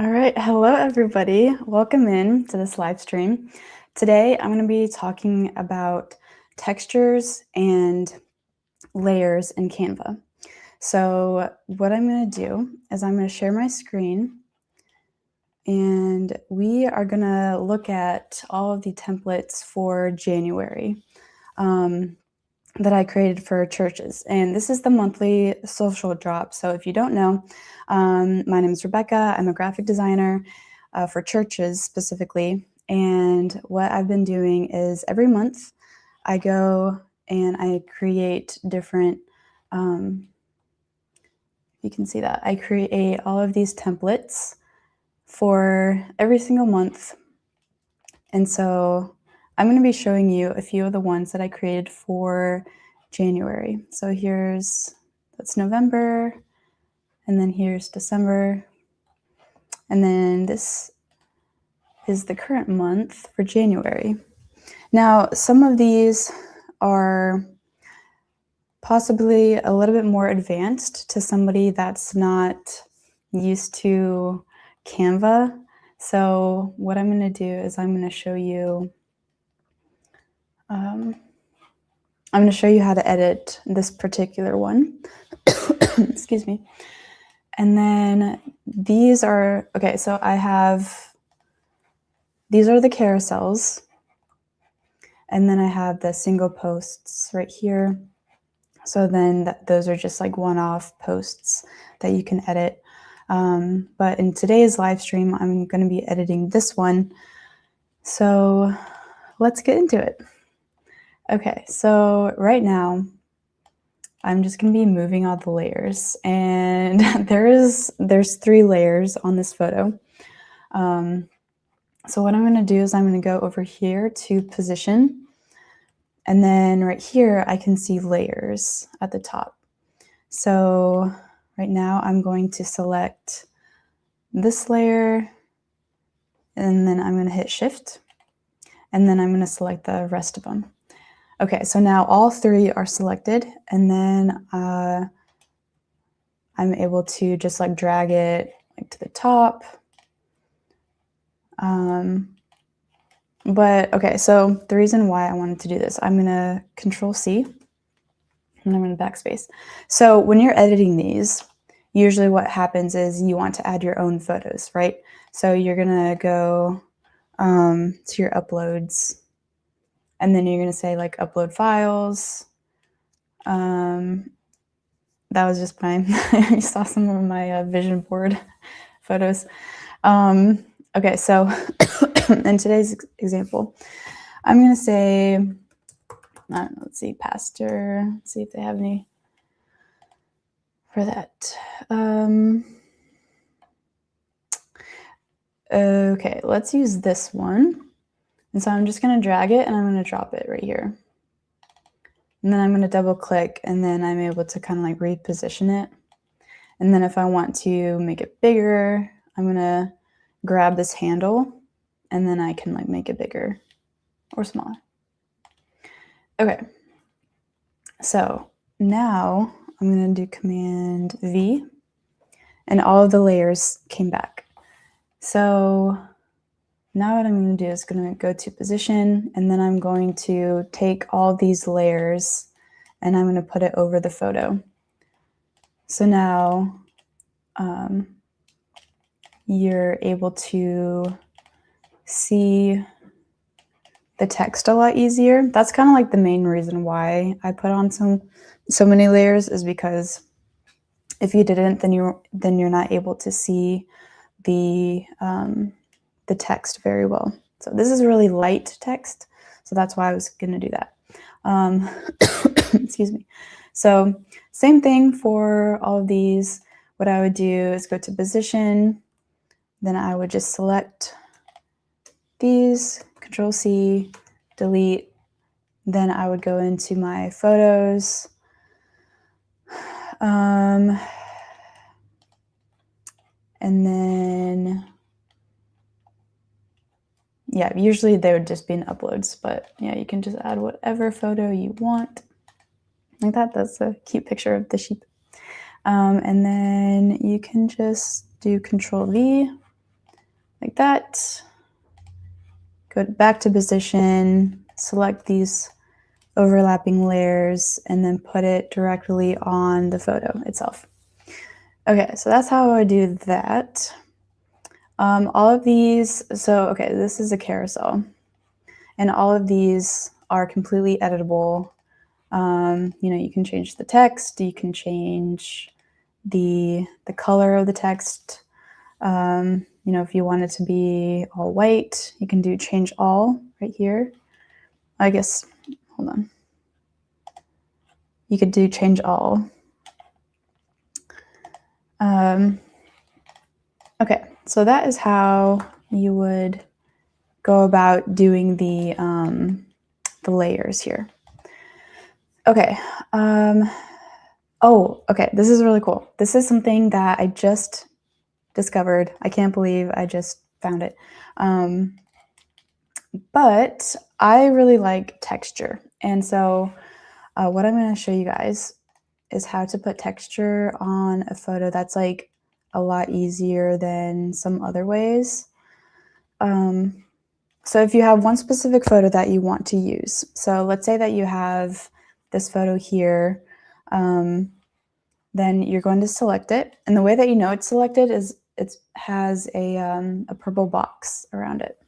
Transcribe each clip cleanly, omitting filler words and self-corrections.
All right, hello everybody. Welcome in to this live stream. Today I'm going to be talking about textures and layers in Canva. So what I'm going to do is I'm going to share my screen and we are going to look at all of the templates for January that I created for churches. And this is the monthly social drop. So if you don't know, my name is Rebekah. I'm a graphic designer for churches specifically. And what I've been doing is every month I go and I create different, you can see that, I create all of these templates for every single month. And so I'm going to be showing you a few of the ones that I created for January. So that's November, and then here's December, and then this is the current month for January. Now, some of these are possibly a little bit more advanced to somebody that's not used to Canva. So what I'm going to do is I'm going to show you how to edit this particular one. Excuse me. And then these are, okay, so these are the carousels. And then I have the single posts right here. So then those are just like one-off posts that you can edit. But in today's live stream, I'm going to be editing this one. So let's get into it. Okay, so right now, I'm just going to be moving all the layers, and there's 3 layers on this photo. So what I'm going to do is I'm going to go over here to position, and then right here I can see layers at the top. So right now I'm going to select this layer, and then I'm going to hit Shift, and then I'm going to select the rest of them. Okay, so now all 3 are selected, and then I'm able to just like drag it like to the top. But okay, so the reason why I wanted to do this, I'm gonna Control C, and I'm gonna backspace. So when you're editing these, usually what happens is you want to add your own photos, right? So you're gonna go to your uploads, and then you're going to say like upload files. That was just my, you saw some of my vision board photos. Okay, so in today's example, I'm going to say, I don't know, let's see, pastor, let's see if they have any for that. Okay, let's use this one. And so I'm just going to drag it and I'm going to drop it right here. And then I'm going to double click, and then I'm able to kind of like reposition it. And then if I want to make it bigger, I'm going to grab this handle, and then I can like make it bigger or smaller. Okay. So now I'm going to do Command V, and all of the layers came back. So now what I'm going to do is going to go to position, and then I'm going to take all these layers and I'm going to put it over the photo. So now you're able to see the text a lot easier. That's kind of like the main reason why I put on so many layers, is because if you didn't, then you're not able to see the text very well. So this is really light text, so that's why I was going to do that. Excuse me. So same thing for all of these. What I would do is go to position, then I would just select these, Control C, delete, then I would go into my photos, and then yeah, usually they would just be in uploads, but yeah, you can just add whatever photo you want. Like that. That's a cute picture of the sheep. And then you can just do Control V, like that. Go back to position, select these overlapping layers, and then put it directly on the photo itself. Okay, so that's how I do that. All of these, so okay, this is a carousel, and all of these are completely editable. You know, you can change the text, you can change the color of the text. You know, if you want it to be all white, you can do change all right here. I guess, hold on. You could do change all. Okay, so that is how you would go about doing the layers here. Okay. Oh, okay. This is really cool. This is something that I just discovered. I can't believe I just found it. But I really like texture. And so what I'm going to show you guys is how to put texture on a photo that's like a lot easier than some other ways. So if you have one specific photo that you want to use, so let's say that you have this photo here, then you're going to select it. And the way that you know it's selected is it has a purple box around it.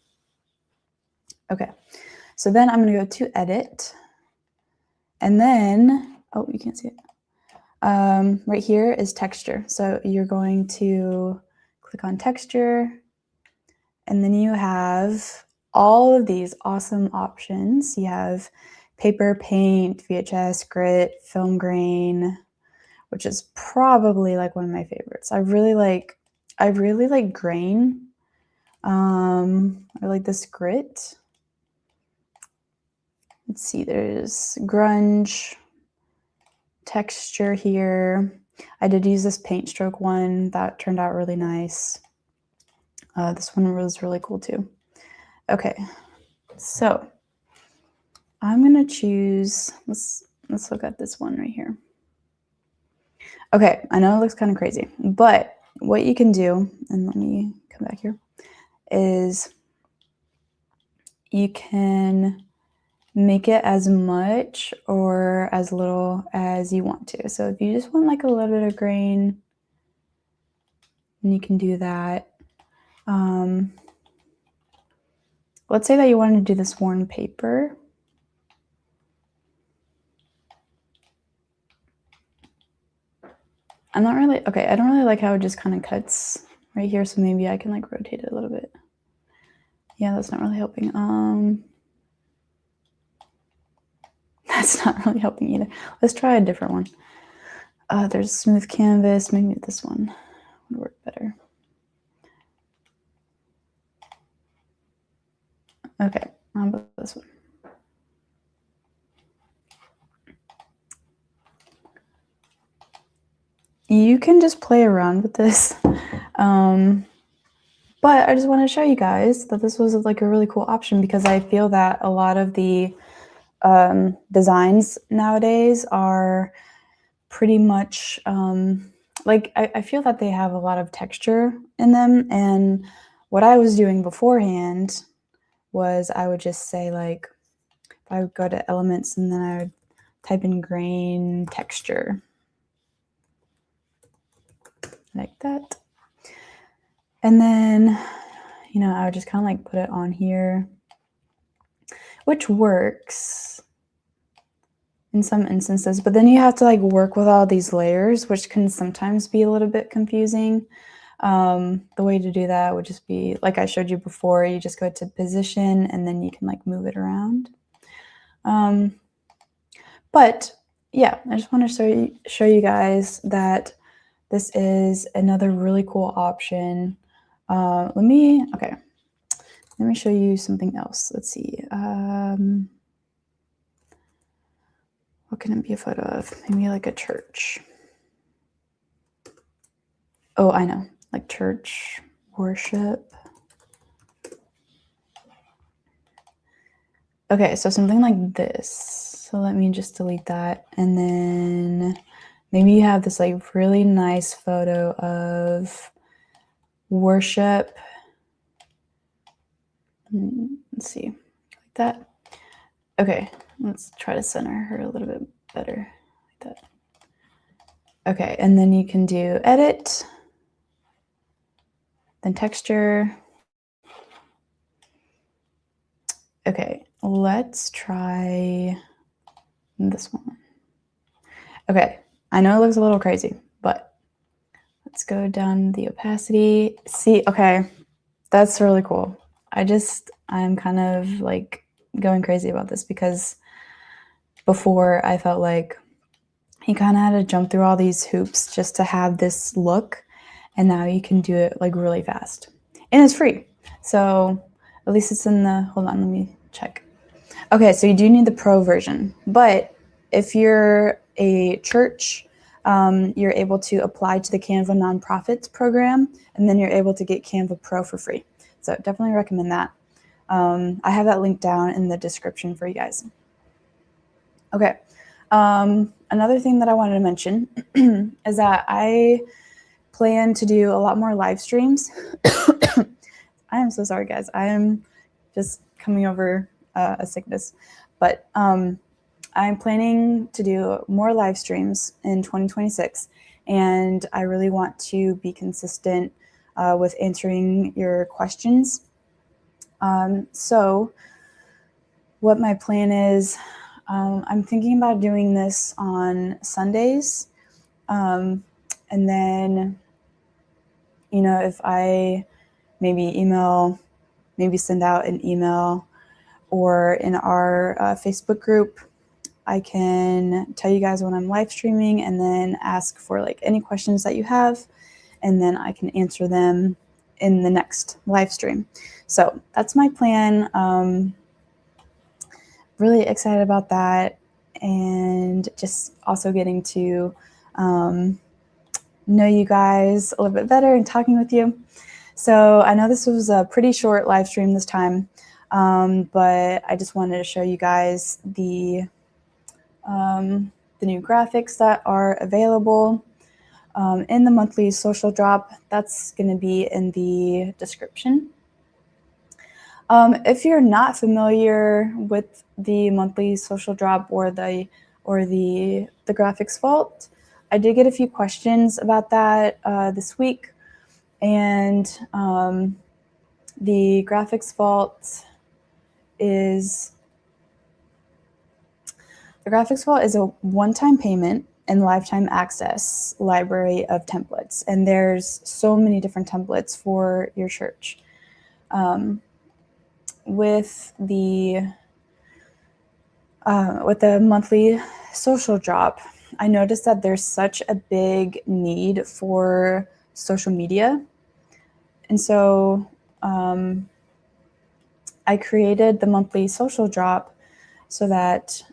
Okay, so then I'm going to go to edit. And then, oh, you can't see it. Right here is texture. So you're going to click on texture. And then you have all of these awesome options. You have paper, paint, VHS, grit, film grain, which is probably like one of my favorites. I really like grain. I like this grit. Let's see, there's grunge, texture here. I did use this paint stroke one. That turned out really nice. This one was really cool too. Okay, so I'm gonna choose, let's look at this one right here. Okay, I know it looks kind of crazy, but what you can do, and let me come back here, is you can make it as much or as little as you want to. So if you just want like a little bit of grain, then you can do that. Let's say that you wanted to do this worn paper. I don't really like how it just kind of cuts right here, so maybe I can like rotate it a little bit. Yeah, that's not really helping. That's not really helping either. Let's try a different one. There's smooth canvas. Maybe this one would work better. Okay, how about this one? You can just play around with this. But I just want to show you guys that this was like a really cool option, because I feel that a lot of the designs nowadays are pretty much like I feel that they have a lot of texture in them. And what I was doing beforehand was I would just say, like, if I would go to elements and then I would type in grain texture like that. And then, you know, I would just kind of like put it on here, which works in some instances, but then you have to like work with all these layers, which can sometimes be a little bit confusing. The way to do that would just be, like I showed you before, you just go to position and then you can like move it around. But yeah, I just want to show you guys that this is another really cool option. Let me show you something else. Let's see. What can it be a photo of? Maybe like a church. Oh, I know, like church worship. Okay, so something like this. So let me just delete that. And then maybe you have this like really nice photo of worship Let's see, like that. Okay, let's try to center her a little bit better, like that. Okay, and then you can do edit, then texture. Okay, let's try this one. Okay, I know it looks a little crazy, but let's go down the opacity. See, okay, that's really cool. I'm kind of like going crazy about this because before I felt like you kind of had to jump through all these hoops just to have this look, and now you can do it like really fast. And it's free. So at least it's in the, hold on, let me check. Okay, so you do need the pro version, but if you're a church, you're able to apply to the Canva Nonprofits program, and then you're able to get Canva Pro for free. So definitely recommend that. I have that link down in the description for you guys. Okay, another thing that I wanted to mention is that I plan to do a lot more live streams. I am so sorry, guys. I am just coming over a sickness, but I'm planning to do more live streams in 2026, and I really want to be consistent with answering your questions. So what my plan is, I'm thinking about doing this on Sundays, and then, you know, if I maybe send out an email, or in our Facebook group, I can tell you guys when I'm live streaming and then ask for like any questions that you have, and then I can answer them in the next live stream. So that's my plan. Really excited about that, and just also getting to know you guys a little bit better and talking with you. So I know this was a pretty short live stream this time, but I just wanted to show you guys the new graphics that are available in the monthly social drop. That's going to be in the description. If you're not familiar with the monthly social drop or the graphics vault, I did get a few questions about that this week, and the graphics vault is a one-time payment and lifetime access library of templates, and there's so many different templates for your church. With the monthly social drop, I noticed that there's such a big need for social media, and so I created the monthly social drop so that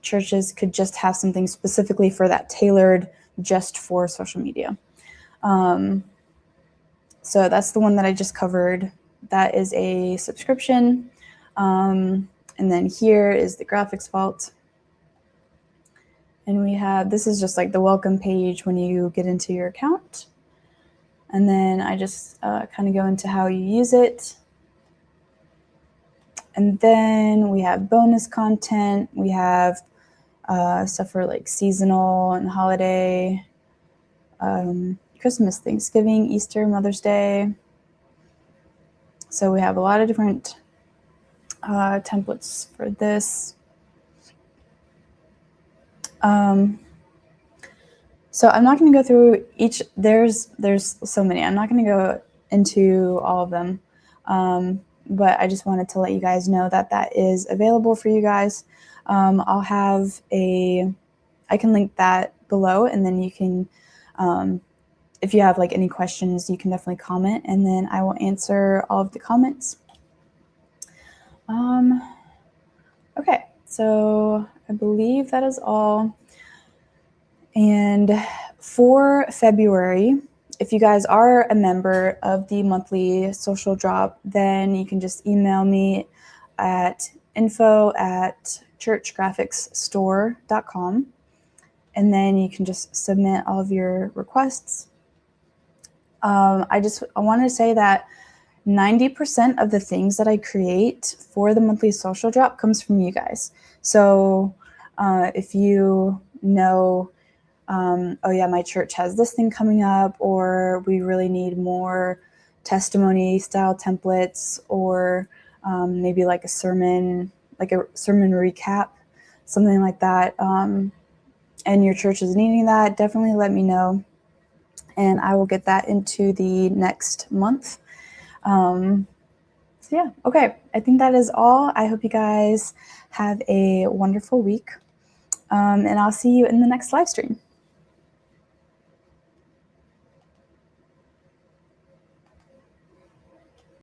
churches could just have something specifically for that, tailored just for social media. So that's the one that I just covered. That is a subscription. And then here is the graphics vault. And we have, this is just like the welcome page when you get into your account. And then I just kind of go into how you use it. And then we have bonus content. We have stuff for like seasonal and holiday, Christmas, Thanksgiving, Easter, Mother's Day. So we have a lot of different templates for this. So I'm not going to go through each. There's so many. I'm not going to go into all of them, but I just wanted to let you guys know that that is available for you guys. I'll have I can link that below, and then you can, if you have like any questions, you can definitely comment, and then I will answer all of the comments. Okay, so I believe that is all. And for February, if you guys are a member of the monthly social drop, then you can just email me at info@churchgraphicsstore.com, and then you can just submit all of your requests. I wanted to say that 90% of the things that I create for the monthly social drop comes from you guys. So if you know, oh yeah, my church has this thing coming up, or we really need more testimony style templates, or maybe like a sermon recap, something like that, and your church is needing that, definitely let me know, and I will get that into the next month. So yeah, okay, I think that is all. I hope you guys have a wonderful week, and I'll see you in the next live stream.